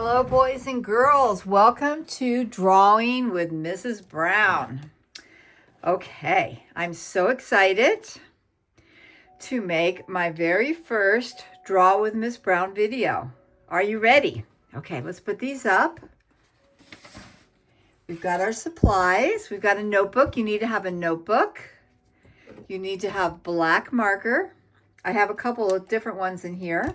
Hello, boys and girls. Welcome to Drawing with Mrs. Brown. Okay, I'm so excited to make my very first Draw with Miss Brown video. Are you ready? Okay, let's put these up. We've got our supplies. We've got a notebook. You need to have a notebook. You need to have black marker. I have a couple of different ones in here.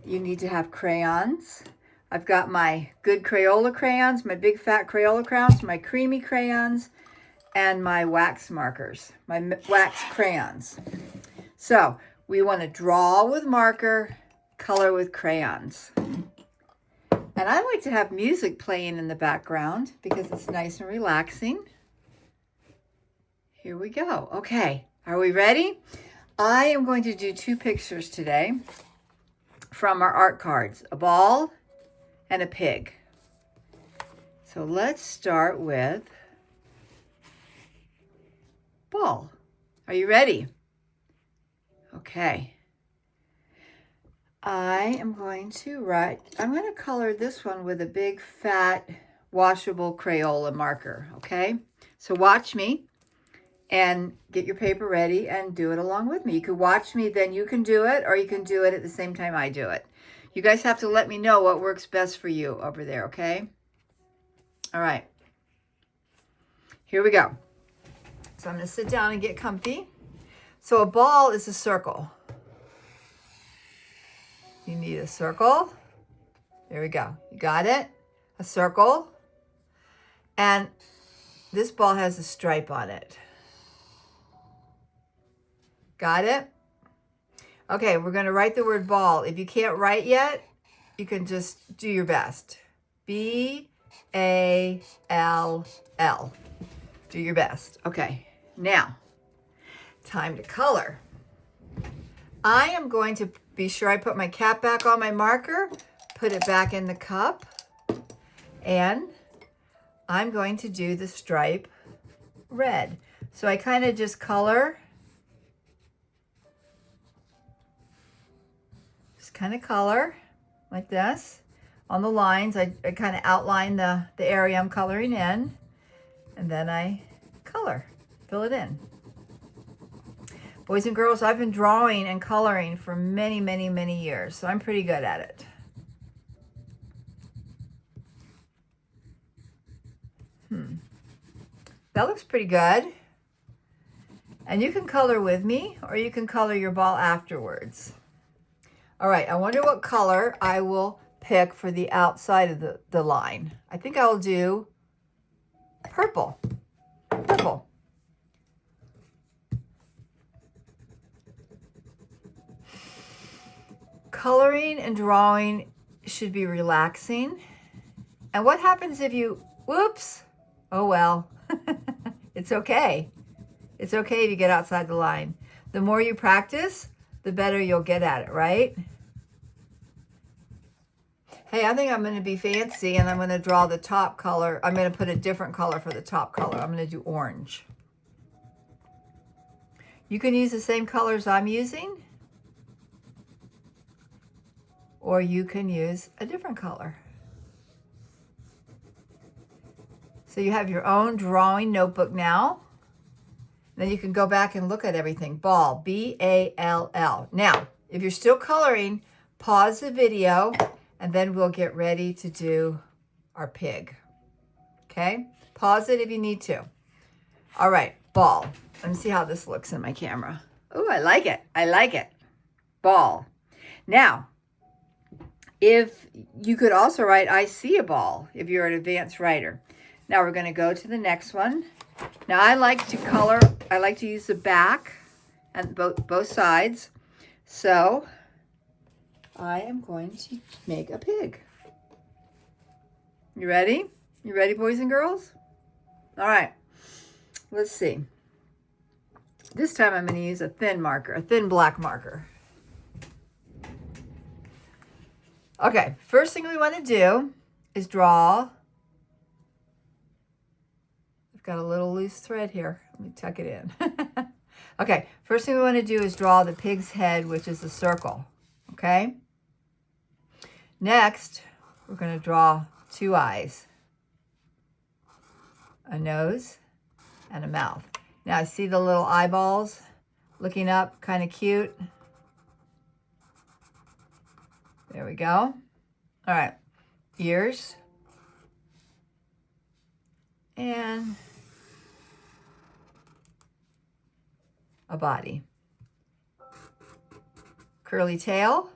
You need to have crayons. I've got my good Crayola crayons, my big fat Crayola crayons, my creamy crayons, and my wax markers, my wax crayons. So we want to draw with marker, color with crayons. And I like to have music playing in the background because it's nice and relaxing. Here we go. Okay, are we ready? I am going to do two pictures today from our art cards, a ball and a pig. So let's start with ball. Are you ready? Okay. I'm going to color this one with a big fat washable Crayola marker, okay? So watch me and get your paper ready and do it along with me. You can watch me, then you can do it, or you can do it at the same time I do it. You guys have to let me know what works best for you over there, okay? All right. Here we go. So I'm going to sit down and get comfy. So a ball is a circle. You need a circle. There we go. You got it? A circle. And this ball has a stripe on it. Got it? Okay, we're going to write the word ball. If you can't write yet, you can just do your best. B-A-L-L. Do your best. Okay, now, time to color. I am going to be sure I put my cap back on my marker, put it back in the cup, and I'm going to do the stripe red. So I kind of just color. Kind of color like this on the lines. I kind of outline the area I'm coloring in, and then I color, fill it in. Boys and girls, I've been drawing and coloring for many, many, many years, so I'm pretty good at it. That looks pretty good. And you can color with me, or you can color your ball afterwards. All right, I wonder what color I will pick for the outside of the line. I think I'll do purple. Purple. Coloring and drawing should be relaxing. And what happens if you, whoops, oh well, it's okay. It's okay if you get outside the line. The more you practice, the better you'll get at it, right? Hey, I think I'm going to be fancy and I'm going to draw the top color. I'm going to put a different color for the top color. I'm going to do orange. You can use the same colors I'm using, or you can use a different color. So you have your own drawing notebook now. Then you can go back and look at everything. Ball, B-A-L-L. Now, if you're still coloring, pause the video, and then we'll get ready to do our pig. Okay? Pause it if you need to. All right, ball. Let me see how this looks in my camera. Oh, I like it. I like it. Ball. Now, if you could also write, I see a ball, if you're an advanced writer. Now we're going to go to the next one. Now I like to color, I like to use the back and both sides. So I am going to make a pig. You ready? You ready, boys and girls? All right, let's see. This time I'm going to use a thin marker, a thin black marker. Okay, first thing we want to do is draw. I've got a little loose thread here. Let me tuck it in. Okay, first thing we want to do is draw the pig's head, which is a circle. Okay? Next, we're going to draw 2 eyes, a nose, and a mouth. Now I see the little eyeballs looking up, kind of cute. There we go. All right, ears. And a body. Curly tail.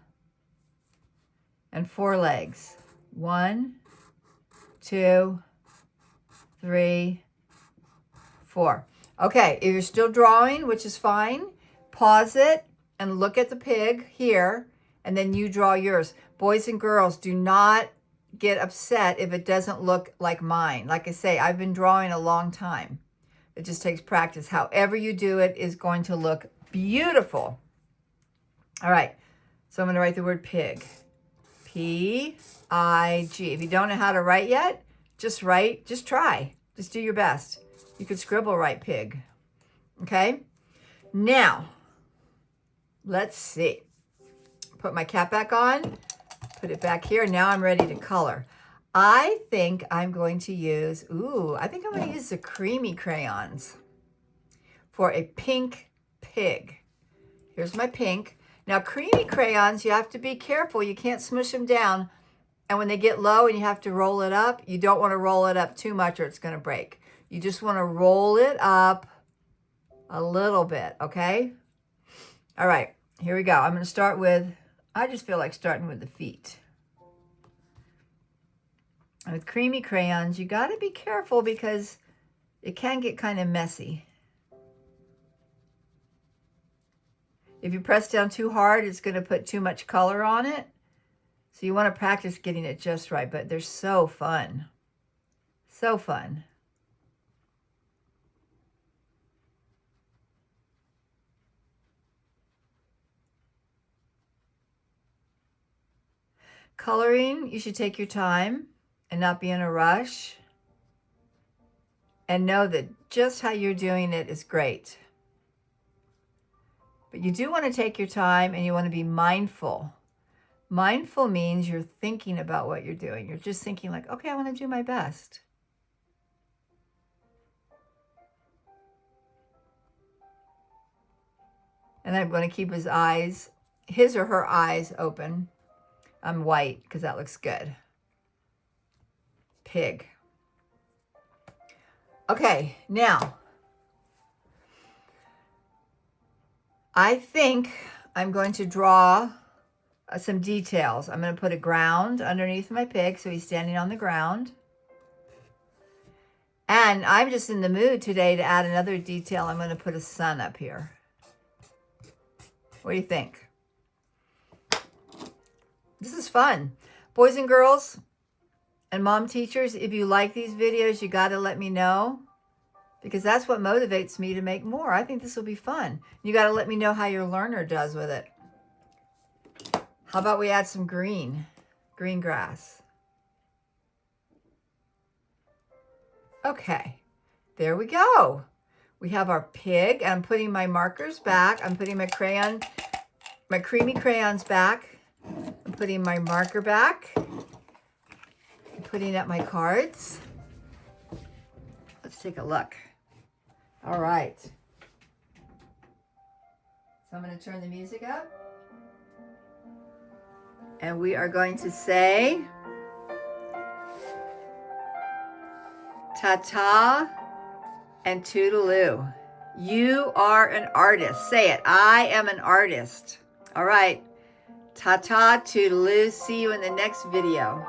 And 4 legs. 1, 2, 3, 4. Okay, if you're still drawing, which is fine, pause it and look at the pig here, and then you draw yours. Boys and girls, do not get upset if it doesn't look like mine. Like I say, I've been drawing a long time. It just takes practice. However you do it is going to look beautiful. All right, so I'm going to write the word pig. P-I-G. If you don't know how to write yet, just try. Just do your best. You could scribble write pig. Okay? Now, let's see. Put my cap back on. Put it back here. Now I'm ready to color. I think I'm going to use, I think I'm going to use the creamy crayons for a pink pig. Here's my pink. Now, creamy crayons, you have to be careful. You can't smush them down. And when they get low and you have to roll it up, you don't want to roll it up too much or it's going to break. You just want to roll it up a little bit, okay? All right, here we go. I'm going to start with, I just feel like starting with the feet. And with creamy crayons, you got to be careful because it can get kind of messy. If you press down too hard, it's going to put too much color on it. So you want to practice getting it just right, but they're so fun. So fun. Coloring, you should take your time and not be in a rush. And know that just how you're doing it is great. But you do want to take your time and you want to be mindful. Mindful means you're thinking about what you're doing. You're just thinking like, okay, I want to do my best. And I'm going to keep his or her eyes open. I'm white because that looks good. Pig. Okay, now, I think I'm going to draw some details. I'm going to put a ground underneath my pig so he's standing on the ground. And I'm just in the mood today to add another detail. I'm going to put a sun up here. What do you think? This is fun. Boys and girls and mom teachers, if you like these videos, you got to let me know because that's what motivates me to make more. I think this will be fun. You got to let me know how your learner does with it. How about we add some green grass? Okay, there we go. We have our pig. I'm putting my markers back. I'm putting my creamy crayons back. I'm putting my marker back. I'm putting up my cards. Let's take a look. All right. So I'm going to turn the music up. And we are going to say ta-ta and toodaloo. You are an artist. Say it. I am an artist. All right. Ta-ta, toodaloo. See you in the next video.